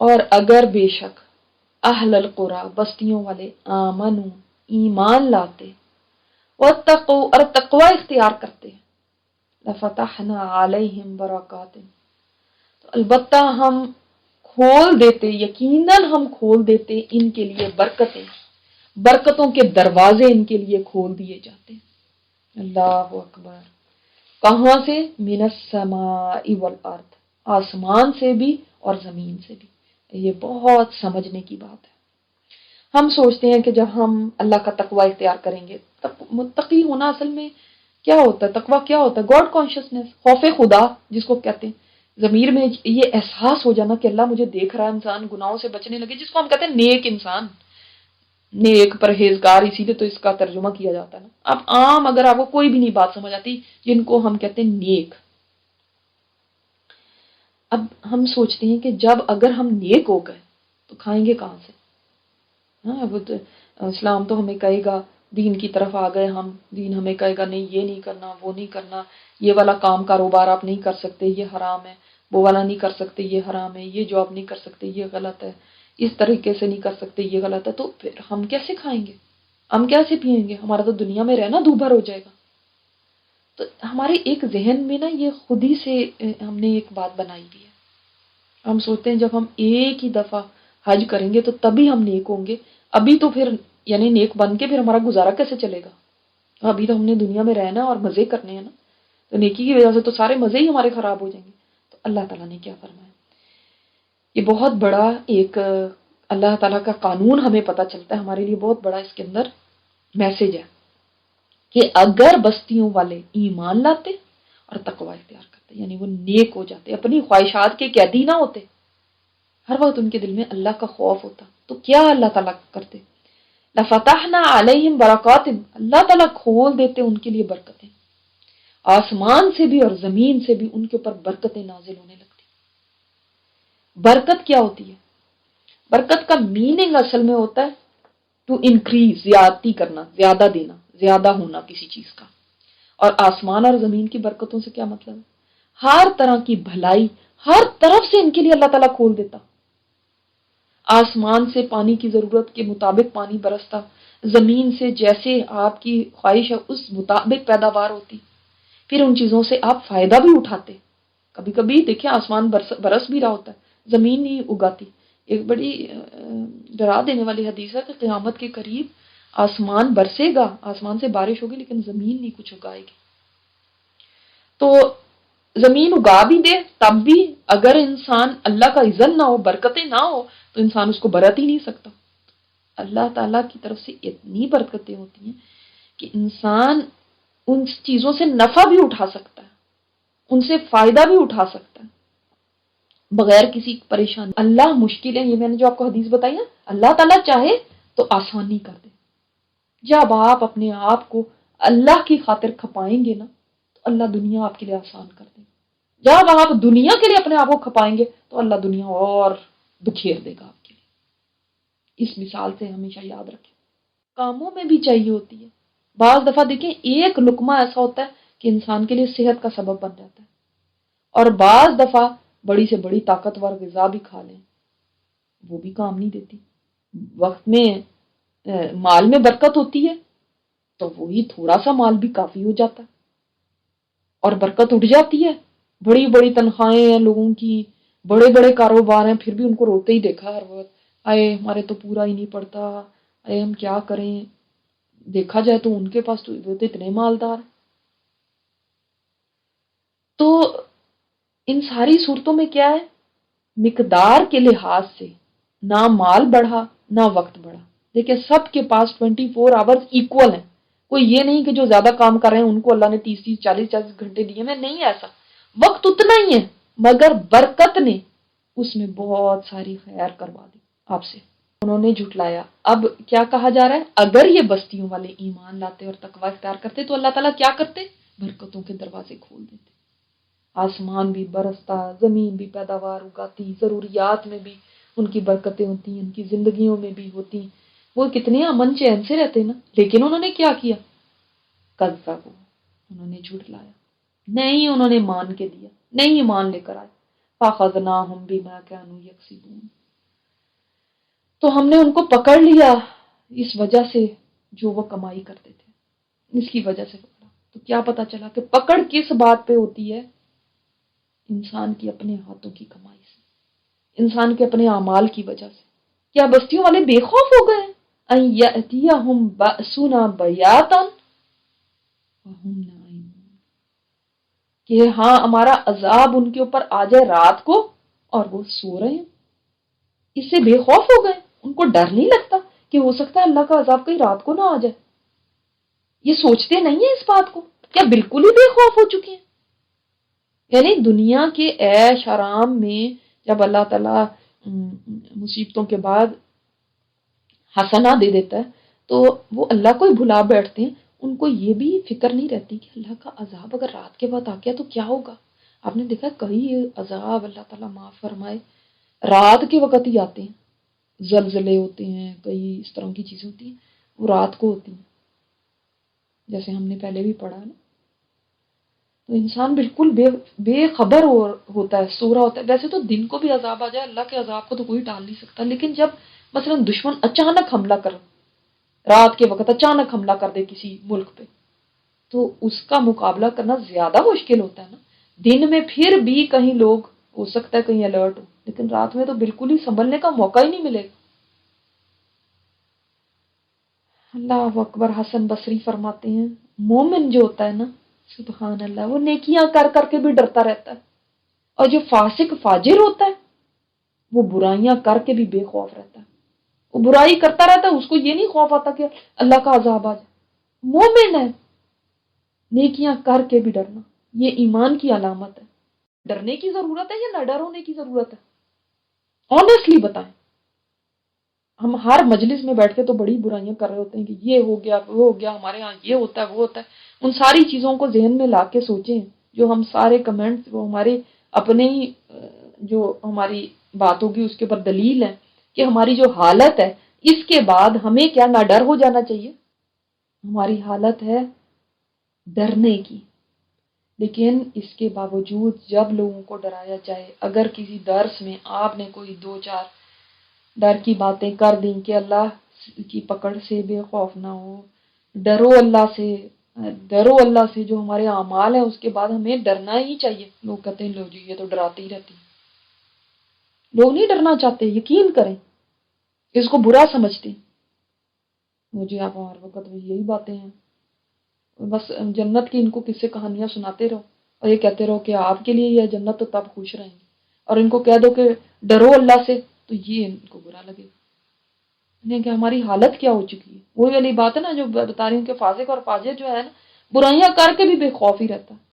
اور اگر بے شک اہل القرى بستیوں والے آمنو ایمان لاتے واتقوا اور تقوی اختیار کرتے لفتحنا علیہم برکات تو البتہ ہم کھول دیتے، یقیناً ہم کھول دیتے ان کے لیے برکتیں، برکتوں کے دروازے ان کے لیے کھول دیے جاتے۔ اللہ اکبر۔ کہاں سے؟ من السماء والارض، آسمان سے بھی اور زمین سے بھی۔ یہ بہت سمجھنے کی بات ہے۔ ہم سوچتے ہیں کہ جب ہم اللہ کا تقوی اختیار کریں گے، متقی ہونا اصل میں کیا ہوتا ہے؟ تقوی کیا ہوتا ہے؟ گاڈ کانشیسنس، خوف خدا جس کو کہتے ہیں۔ ضمیر میں یہ احساس ہو جانا کہ اللہ مجھے دیکھ رہا ہے، انسان گناہوں سے بچنے لگے، جس کو ہم کہتے ہیں نیک انسان، نیک پرہیزگار، اسی لیے تو اس کا ترجمہ کیا جاتا ہے نا۔ اب عام اگر آپ کو کوئی بھی نہیں بات سمجھ آتی، جن کو ہم کہتے ہیں نیک، اب ہم سوچتے ہیں کہ جب اگر ہم نیک ہو گئے تو کھائیں گے کہاں سے؟ ہاں، وہ تو اسلام تو ہمیں کہے گا، دین کی طرف آ گئے ہم، دین ہمیں کہے گا نہیں یہ نہیں کرنا، وہ نہیں کرنا، یہ والا کام کاروبار آپ نہیں کر سکتے، یہ حرام ہے، وہ والا نہیں کر سکتے، یہ حرام ہے، یہ جاب نہیں کر سکتے، یہ غلط ہے، اس طریقے سے نہیں کر سکتے، یہ غلط ہے۔ تو پھر ہم کیسے کھائیں گے؟ ہم کیسے پئیں گے؟ ہمارا تو دنیا میں رہنا دوبھر ہو جائے گا۔ تو ہمارے ایک ذہن میں نا یہ خود ہی سے ہم نے ایک بات بنائی بھی ہے۔ ہم سوچتے ہیں جب ہم ایک ہی دفعہ حج کریں گے تو تبھی ہم نیک ہوں گے، ابھی تو پھر یعنی نیک بن کے پھر ہمارا گزارا کیسے چلے گا؟ ابھی تو ہم نے دنیا میں رہنا اور مزے کرنے ہیں نا، تو نیکی کی وجہ سے تو سارے مزے ہی ہمارے خراب ہو جائیں گے۔ تو اللہ تعالیٰ نے کیا فرمایا؟ یہ بہت بڑا ایک اللہ تعالیٰ کا قانون ہمیں پتہ چلتا ہے، ہمارے لیے بہت بڑا اس کے اندر میسج ہے کہ اگر بستیوں والے ایمان لاتے اور تقوی اختیار کرتے، یعنی وہ نیک ہو جاتے، اپنی خواہشات کے قیدی نہ ہوتے، ہر وقت ان کے دل میں اللہ کا خوف ہوتا، تو کیا اللہ تعالیٰ کرتے؟ لفتحنا علیہم برکات، اللہ تعالیٰ کھول دیتے ان کے لیے برکتیں، آسمان سے بھی اور زمین سے بھی ان کے اوپر برکتیں نازل ہونے لگتی۔ برکت کیا ہوتی ہے؟ برکت کا میننگ اصل میں ہوتا ہے ٹو انکریز، زیادتی کرنا، زیادہ دینا، زیادہ ہونا کسی چیز کا۔ اور آسمان اور زمین کی برکتوں سے کیا مطلب ہے؟ ہر طرح کی بھلائی ہر طرف سے ان کے لیے اللہ تعالیٰ کھول دیتا۔ آسمان سے پانی کی ضرورت کے مطابق پانی برستا، زمین سے جیسے آپ کی خواہش ہے اس مطابق پیداوار ہوتی، پھر ان چیزوں سے آپ فائدہ بھی اٹھاتے۔ کبھی کبھی دیکھیں آسمان برس بھی رہا ہوتا ہے، زمین نہیں اگاتی۔ ایک بڑی ڈرا دینے والی حدیث ہے کہ قیامت کے قریب آسمان برسے گا، آسمان سے بارش ہوگی لیکن زمین نہیں کچھ اگائے گی۔ تو زمین اگا بھی دے تب بھی اگر انسان اللہ کا اذن نہ ہو، برکتیں نہ ہو، تو انسان اس کو برت ہی نہیں سکتا۔ اللہ تعالیٰ کی طرف سے اتنی برکتیں ہوتی ہیں کہ انسان ان چیزوں سے نفع بھی اٹھا سکتا ہے، ان سے فائدہ بھی اٹھا سکتا ہے بغیر کسی پریشانی۔ اللہ مشکل ہے، یہ میں نے جو آپ کو حدیث بتائی نا، اللہ تعالیٰ چاہے تو آسانی کر دے۔ جب آپ اپنے آپ کو اللہ کی خاطر کھپائیں گے نا تو اللہ دنیا آپ کے لیے آسان کر دے گا۔ جب آپ دنیا کے لیے اپنے آپ کو کھپائیں گے تو اللہ دنیا اور بکھیر دے گا آپ کے لیے۔ اس مثال سے ہمیشہ یاد رکھیں، کاموں میں بھی چاہیے ہوتی ہے۔ بعض دفعہ دیکھیں ایک لقمہ ایسا ہوتا ہے کہ انسان کے لیے صحت کا سبب بن جاتا ہے، اور بعض دفعہ بڑی سے بڑی طاقتور غذا بھی کھا لیں وہ بھی کام نہیں دیتی۔ وقت میں مال میں برکت ہوتی ہے تو وہی تھوڑا سا مال بھی کافی ہو جاتا ہے، اور برکت اٹھ جاتی ہے، بڑی بڑی تنخواہیں ہیں لوگوں کی، بڑے بڑے کاروبار ہیں، پھر بھی ان کو روتے ہی دیکھا ہر وقت، آئے ہمارے تو پورا ہی نہیں پڑتا، آئے ہم کیا کریں۔ دیکھا جائے تو ان کے پاس تو وہ تو اتنے مالدار۔ تو ان ساری صورتوں میں کیا ہے؟ مقدار کے لحاظ سے نہ مال بڑھا نہ وقت بڑھا۔ دیکھیں سب کے پاس 24 آورز ایکول ہیں، کوئی یہ نہیں کہ جو زیادہ کام کر رہے ہیں ان کو اللہ نے 30 40 گھنٹے دیے میں نہیں، ایسا وقت اتنا ہی ہے، مگر برکت نے اس میں بہت ساری خیر کروا دی آپ سے، انہوں نے جھٹلایا۔ اب کیا کہا جا رہا ہے؟ اگر یہ بستیوں والے ایمان لاتے اور تقوی اختیار کرتے تو اللہ تعالیٰ کیا کرتے؟ برکتوں کے دروازے کھول دیتے، آسمان بھی برستا، زمین بھی پیداوار اگاتی، ضروریات میں بھی ان کی برکتیں ہوتی، ان کی زندگیوں میں بھی ہوتی، وہ کتنے امن چین سے رہتے نا۔ لیکن انہوں نے کیا کیا؟ کذبوا، انہوں نے جھوٹ لایا، نہیں انہوں نے مان کے دیا، نہیں مان لے کر آئے، فاخذناہم بما کانوا یکسبون، تو ہم نے ان کو پکڑ لیا اس وجہ سے جو وہ کمائی کرتے تھے، اس کی وجہ سے پکڑا۔ تو کیا پتا چلا کہ پکڑ کس بات پہ ہوتی ہے؟ انسان کی اپنے ہاتھوں کی کمائی سے، انسان کے اپنے اعمال کی وجہ سے۔ کیا بستیوں والے بے خوف ہو گئے؟ ان یاتیہم باسنا بیاتا وہم نائمون، کہ ہاں ہمارا عذاب ان کے اوپر آ جائے رات کو اور وہ سو رہے ہیں۔ اس سے بے خوف ہو گئے، ان کو ڈر نہیں لگتا کہ ہو سکتا ہے اللہ کا عذاب کہیں رات کو نہ آ جائے؟ یہ سوچتے نہیں ہیں اس بات کو؟ کیا بالکل ہی بے خوف ہو چکے ہیں؟ یعنی دنیا کے عیش آرام میں جب اللہ تعالیٰ مصیبتوں کے بعد حسنہ دے دیتا ہے تو وہ اللہ کو ہی بھلا بیٹھتے ہیں، ان کو یہ بھی فکر نہیں رہتی کہ اللہ کا عذاب اگر رات کے بعد آ گیا تو کیا ہوگا۔ آپ نے دیکھا کئی عذاب اللہ تعالیٰ معاف فرمائے رات کے وقت ہی آتے ہیں، زلزلے ہوتے ہیں، کئی اس طرح کی چیزیں ہوتی ہیں وہ رات کو ہوتی ہیں، جیسے ہم نے پہلے بھی پڑھا نا۔ تو انسان بالکل بے خبر ہوتا ہے، سو رہا ہوتا ہے۔ ویسے تو دن کو بھی عذاب آ جائے، اللہ کے عذاب کو تو کوئی ٹال نہیں سکتا، لیکن جب مثلا دشمن اچانک حملہ کر رات کے وقت اچانک حملہ کر دے کسی ملک پہ، تو اس کا مقابلہ کرنا زیادہ مشکل ہوتا ہے نا۔ دن میں پھر بھی کہیں لوگ ہو سکتا ہے کہیں الرٹ ہو، لیکن رات میں تو بالکل ہی سنبھلنے کا موقع ہی نہیں ملے گا۔ اللہ اکبر۔ حسن بصری فرماتے ہیں مومن جو ہوتا ہے نا، سبحان اللہ، وہ نیکیاں کر کر کے بھی ڈرتا رہتا ہے، اور جو فاسق فاجر ہوتا ہے وہ برائیاں کر کے بھی بے خوف رہتا ہے، وہ برائی کرتا رہتا ہے، اس کو یہ نہیں خوف آتا کہ اللہ کا عذاب آ جائے۔ مومن ہے، نیکیاں کر کے بھی ڈرنا، یہ ایمان کی علامت ہے۔ ڈرنے کی ضرورت ہے یا نہ ڈر ہونے کی ضرورت ہے؟ آنیسٹلی بتائیں۔ ہم ہر مجلس میں بیٹھ کے تو بڑی برائیاں کر رہے ہوتے ہیں کہ یہ ہو گیا وہ ہو گیا، ہمارے ہاں یہ ہوتا ہے وہ ہوتا ہے۔ ان ساری چیزوں کو ذہن میں لا کے سوچیں، جو ہم سارے کمنٹس وہ ہمارے اپنے ہی جو ہماری بات ہوگی اس کے اوپر دلیل ہے کہ ہماری جو حالت ہے اس کے بعد ہمیں کیا نہ ڈر ہو جانا چاہیے؟ ہماری حالت ہے ڈرنے کی، لیکن اس کے باوجود جب لوگوں کو ڈرایا جائے، اگر کسی درس میں آپ نے کوئی دو چار ڈر کی باتیں کر دیں کہ اللہ کی پکڑ سے بے خوف نہ ہو، ڈرو اللہ سے، ڈرو اللہ سے، جو ہمارے اعمال ہیں اس کے بعد ہمیں ڈرنا ہی چاہیے، لوگ کہتے ہیں لو جی یہ تو ڈراتے ہی رہتی ہیں۔ لوگ نہیں ڈرنا چاہتے، یقین کریں، اس کو برا سمجھتے ہیں۔ مجھے آپ ہر وقت یہی باتیں ہیں، بس جنت کی ان کو قصے کہانیاں سناتے رہو اور یہ کہتے رہو کہ آپ کے لیے یہ جنت تو تب خوش رہیں گے، اور ان کو کہہ دو کہ ڈرو اللہ سے تو یہ ان کو برا لگے گا۔ انہیں کہ ہماری حالت کیا ہو چکی ہے، وہی والی بات ہے نا جو بتا رہی ہوں کہ فاسق اور فاجر جو ہے نا برائیاں کر کے بھی بے خوف ہی رہتا ہے۔